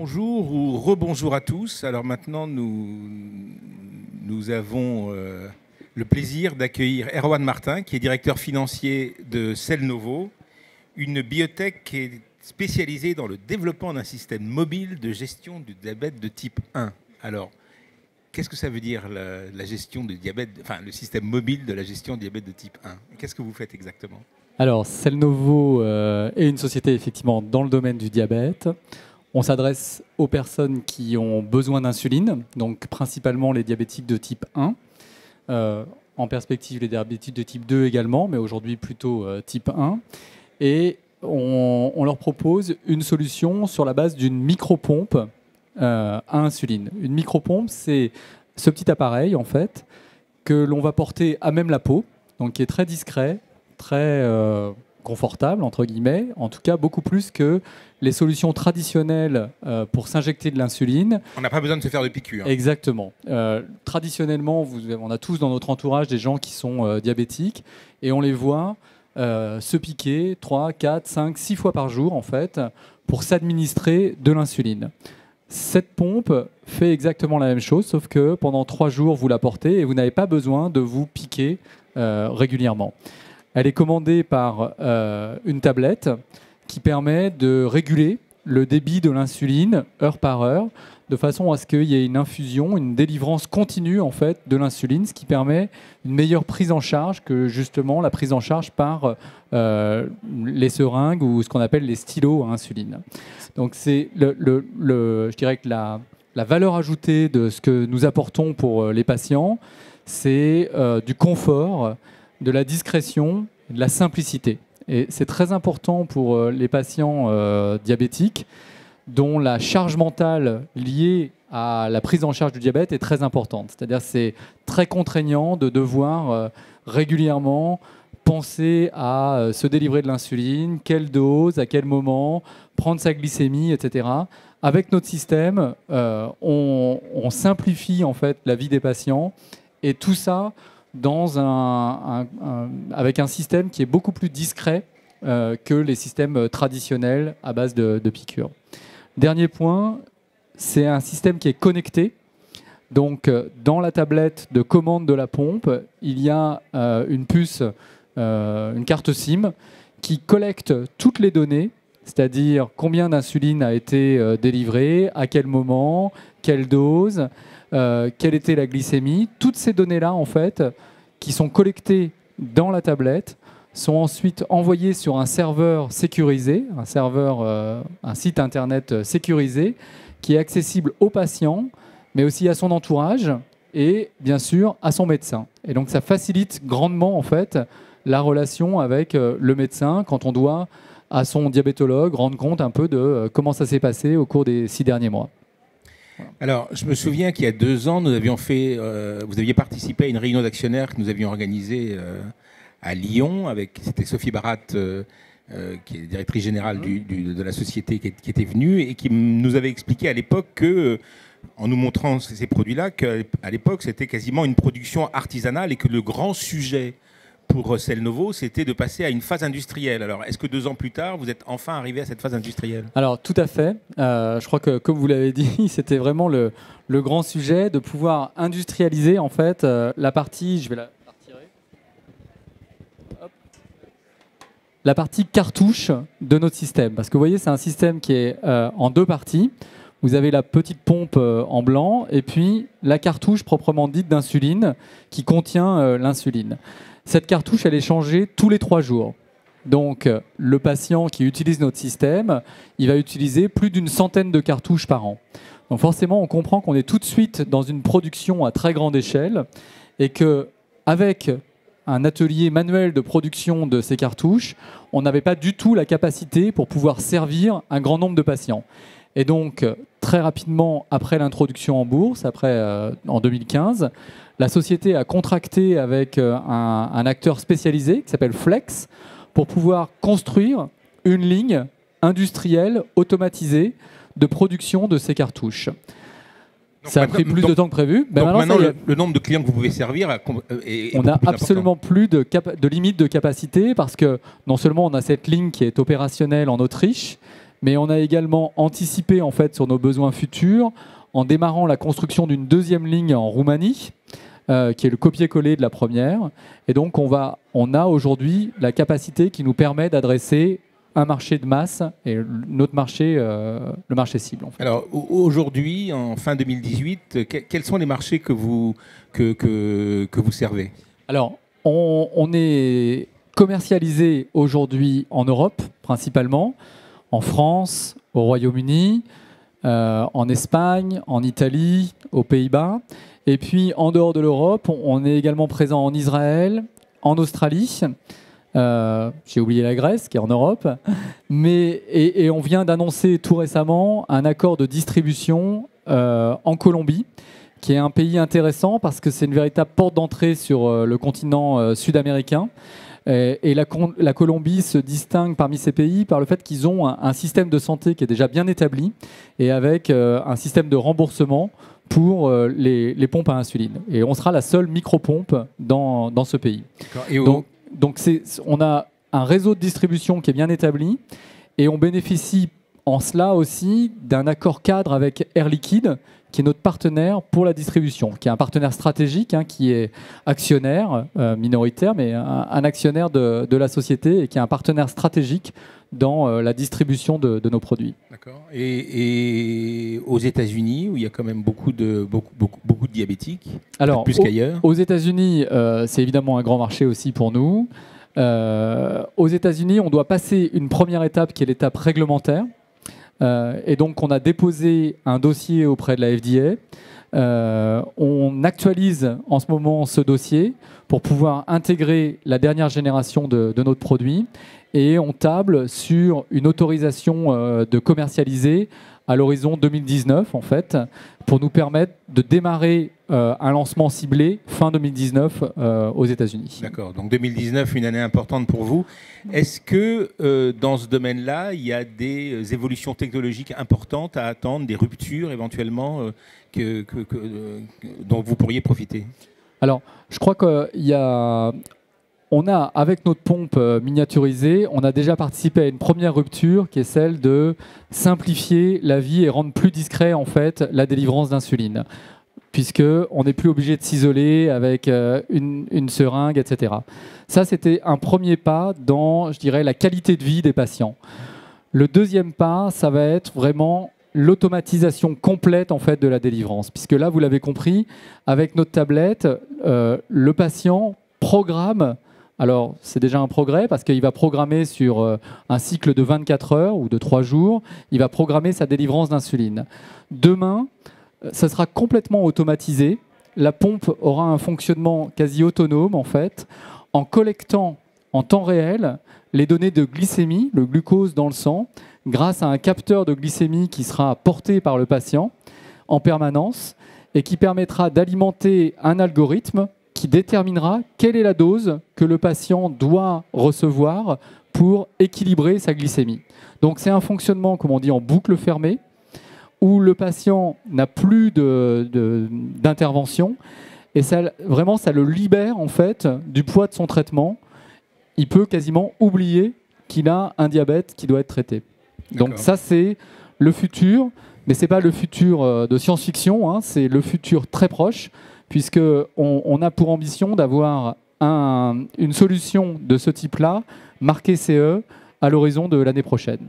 Bonjour ou rebonjour à tous. Alors maintenant, nous avons le plaisir d'accueillir Erwan Martin, qui est directeur financier de Cellnovo, une biotech qui est spécialisée dans le développement d'un système mobile de gestion du diabète de type 1. Alors, qu'est-ce que ça veut dire la gestion du diabète, enfin le système mobile de la gestion du diabète de type 1? Qu'est-ce que vous faites exactement? Alors, Cellnovo est une société effectivement dans le domaine du diabète. On s'adresse aux personnes qui ont besoin d'insuline, donc principalement les diabétiques de type 1. En perspective, les diabétiques de type 2 également, mais aujourd'hui plutôt type 1. Et on leur propose une solution sur la base d'une micropompe à insuline. Une micropompe, c'est ce petit appareil en fait que l'on va porter à même la peau, donc qui est très discret, très confortable, entre guillemets, en tout cas beaucoup plus que les solutions traditionnelles pour s'injecter de l'insuline. On n'a pas besoin de se faire de piqûres. Exactement. Traditionnellement, on a tous dans notre entourage des gens qui sont diabétiques et on les voit se piquer 3, 4, 5, 6 fois par jour en fait, pour s'administrer de l'insuline. Cette pompe fait exactement la même chose, sauf que pendant 3 jours, vous la portez et vous n'avez pas besoin de vous piquer régulièrement. Elle est commandée par une tablette qui permet de réguler le débit de l'insuline heure par heure, de façon à ce qu'il y ait une infusion, une délivrance continue en fait, de l'insuline, ce qui permet une meilleure prise en charge que justement la prise en charge par les seringues ou ce qu'on appelle les stylos à insuline. Donc c'est je dirais que la valeur ajoutée de ce que nous apportons pour les patients, c'est du confort, de la discrétion, de la simplicité. Et c'est très important pour les patients diabétiques dont la charge mentale liée à la prise en charge du diabète est très importante. C'est-à-dire que c'est très contraignant de devoir régulièrement penser à se délivrer de l'insuline, quelle dose, à quel moment, prendre sa glycémie, etc. Avec notre système, on simplifie en fait la vie des patients et tout ça avec un système qui est beaucoup plus discret que les systèmes traditionnels à base de piqûres. Dernier point, c'est un système qui est connecté. Donc, dans la tablette de commande de la pompe, il y a une puce, une carte SIM, qui collecte toutes les données, c'est-à-dire combien d'insuline a été délivrée, à quel moment, quelle dose, quelle était la glycémie. Toutes ces données-là, en fait, qui sont collectées dans la tablette, sont ensuite envoyées sur un serveur sécurisé, un site internet sécurisé, qui est accessible aux patients, mais aussi à son entourage et bien sûr à son médecin. Et donc ça facilite grandement en fait la relation avec le médecin quand on doit à son diabétologue rendre compte un peu de comment ça s'est passé au cours des 6 derniers mois. Alors, je me souviens qu'il y a 2 ans, vous aviez participé à une réunion d'actionnaires que nous avions organisée à Lyon, c'était Sophie Barat, qui est directrice générale de la société, qui était venue et qui nous avait expliqué à l'époque que, en nous montrant ces produits-là, qu'à l'époque, c'était quasiment une production artisanale et que le grand sujet pour Cellnovo, c'était de passer à une phase industrielle. Alors, est-ce que 2 ans plus tard, vous êtes enfin arrivé à cette phase industrielle? Alors, tout à fait. Je crois que, comme vous l'avez dit, c'était vraiment le grand sujet de pouvoir industrialiser en fait la partie. Je vais la retirer. Hop. La partie cartouche de notre système. Parce que vous voyez, c'est un système qui est en 2 parties. Vous avez la petite pompe en blanc et puis la cartouche proprement dite d'insuline qui contient l'insuline. Cette cartouche, elle est changée tous les 3 jours. Donc, le patient qui utilise notre système, il va utiliser plus d'une centaine de cartouches par an. Donc, forcément, on comprend qu'on est tout de suite dans une production à très grande échelle et qu'avec un atelier manuel de production de ces cartouches, on n'avait pas du tout la capacité pour pouvoir servir un grand nombre de patients. Et donc, très rapidement, après l'introduction en bourse, en 2015, la société a contracté avec un acteur spécialisé qui s'appelle Flex pour pouvoir construire une ligne industrielle automatisée de production de ces cartouches. Donc ça a pris plus de temps que prévu. Donc maintenant, le nombre de clients que vous pouvez servir est on n'a absolument plus de limite de capacité parce que non seulement on a cette ligne qui est opérationnelle en Autriche, mais on a également anticipé en fait sur nos besoins futurs en démarrant la construction d'une deuxième ligne en Roumanie, qui est le copier-coller de la première. Et donc on a aujourd'hui la capacité qui nous permet d'adresser un marché de masse et notre marché, le marché cible. En fait. Alors aujourd'hui, en fin 2018, quels sont les marchés que vous servez? Alors, on est commercialisé aujourd'hui en Europe, principalement, en France, au Royaume-Uni, en Espagne, en Italie, aux Pays-Bas. Et puis, en dehors de l'Europe, on est également présent en Israël, en Australie. J'ai oublié la Grèce, qui est en Europe. Et on vient d'annoncer tout récemment un accord de distribution en Colombie, qui est un pays intéressant parce que c'est une véritable porte d'entrée sur le continent sud-américain. Et la Colombie se distingue parmi ces pays par le fait qu'ils ont un système de santé qui est déjà bien établi et avec un système de remboursement pour les pompes à insuline. Et on sera la seule micro-pompe dans ce pays. Donc on a un réseau de distribution qui est bien établi et on bénéficie en cela aussi d'un accord cadre avec Air Liquide, qui est notre partenaire pour la distribution, qui est un partenaire stratégique, qui est actionnaire minoritaire, mais un actionnaire de la société et qui est un partenaire stratégique dans la distribution de nos produits. D'accord. Et aux États-Unis, où il y a quand même beaucoup de diabétiques, alors, plus qu'ailleurs. Aux États-Unis, c'est évidemment un grand marché aussi pour nous. Aux États-Unis, on doit passer une première étape qui est l'étape réglementaire. Et donc, on a déposé un dossier auprès de la FDA. On actualise en ce moment ce dossier pour pouvoir intégrer la dernière génération de notre produit. Et on table sur une autorisation de commercialiser à l'horizon 2019, en fait, pour nous permettre de démarrer un lancement ciblé fin 2019 aux États-Unis. D'accord, donc 2019, une année importante pour vous. Est-ce que dans ce domaine-là, il y a des évolutions technologiques importantes à attendre, des ruptures éventuellement dont vous pourriez profiter? Alors, je crois qu'il y a... On a, avec notre pompe miniaturisée, on a déjà participé à une première rupture qui est celle de simplifier la vie et rendre plus discret en fait la délivrance d'insuline, puisqu'on n'est plus obligé de s'isoler avec une seringue, etc. Ça, c'était un premier pas dans, je dirais, la qualité de vie des patients. Le deuxième pas, ça va être vraiment l'automatisation complète en fait de la délivrance, puisque là, vous l'avez compris, avec notre tablette, le patient programme. Alors, c'est déjà un progrès parce qu'il va programmer sur un cycle de 24 heures ou de 3 jours, il va programmer sa délivrance d'insuline. Demain, ça sera complètement automatisé. La pompe aura un fonctionnement quasi autonome, en fait, en collectant en temps réel les données de glycémie, le glucose dans le sang, grâce à un capteur de glycémie qui sera porté par le patient en permanence et qui permettra d'alimenter un algorithme qui déterminera quelle est la dose que le patient doit recevoir pour équilibrer sa glycémie. Donc c'est un fonctionnement, comme on dit, en boucle fermée, où le patient n'a plus d'intervention, et ça, vraiment, ça le libère en fait du poids de son traitement. Il peut quasiment oublier qu'il a un diabète qui doit être traité. Donc ça, c'est le futur, mais ce n'est pas le futur de science-fiction, c'est le futur très proche, puisqu'on a pour ambition d'avoir une solution de ce type-là, marquée CE, à l'horizon de l'année prochaine.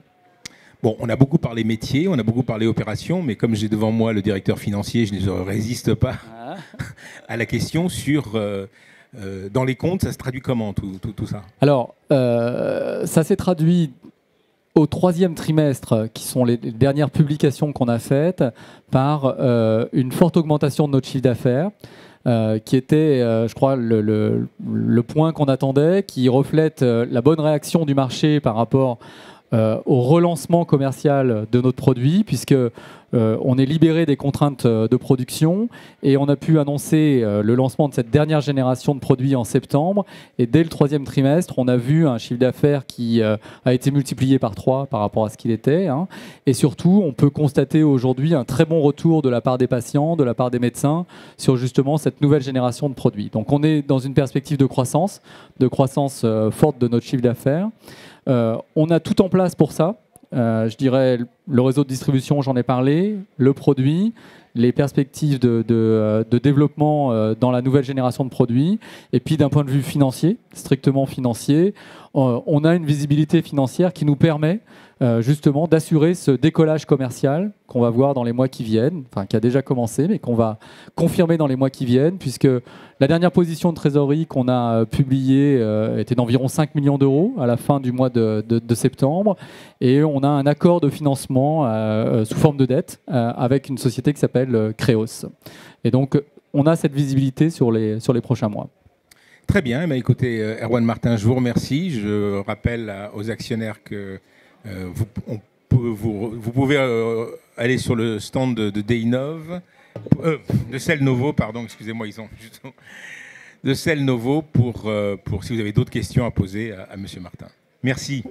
Bon, on a beaucoup parlé métier, on a beaucoup parlé opération, mais comme j'ai devant moi le directeur financier, je ne résiste pas à la question sur, dans les comptes, ça se traduit comment tout ça? Alors, ça s'est traduit au 3e trimestre, qui sont les dernières publications qu'on a faites, par une forte augmentation de notre chiffre d'affaires, qui était, je crois, le point qu'on attendait, qui reflète la bonne réaction du marché par rapport au relancement commercial de notre produit, puisque on est libéré des contraintes de production et on a pu annoncer le lancement de cette dernière génération de produits en septembre. Et dès le 3e trimestre, on a vu un chiffre d'affaires qui a été multiplié par 3 par rapport à ce qu'il était. Et surtout, on peut constater aujourd'hui un très bon retour de la part des patients, de la part des médecins, sur justement cette nouvelle génération de produits. Donc on est dans une perspective de croissance forte de notre chiffre d'affaires. On a tout en place pour ça. je dirais le réseau de distribution, j'en ai parlé, le produit, les perspectives de développement dans la nouvelle génération de produits. Et puis d'un point de vue financier, strictement financier, on a une visibilité financière qui nous permet justement d'assurer ce décollage commercial qu'on va voir dans les mois qui viennent, enfin qui a déjà commencé, mais qu'on va confirmer dans les mois qui viennent, puisque la dernière position de trésorerie qu'on a publiée était d'environ 5 millions d'euros à la fin du mois de septembre, et on a un accord de financement sous forme de dette avec une société qui s'appelle Créos. Et donc on a cette visibilité sur les prochains mois. Très bien, bah, écoutez, Erwan Martin, je vous remercie. Je rappelle aux actionnaires que vous pouvez aller sur le stand de Deinov, de Cellnovo, pardon, excusez-moi, ils ont de Cellnovo pour si vous avez d'autres questions à poser à M. Martin. Merci.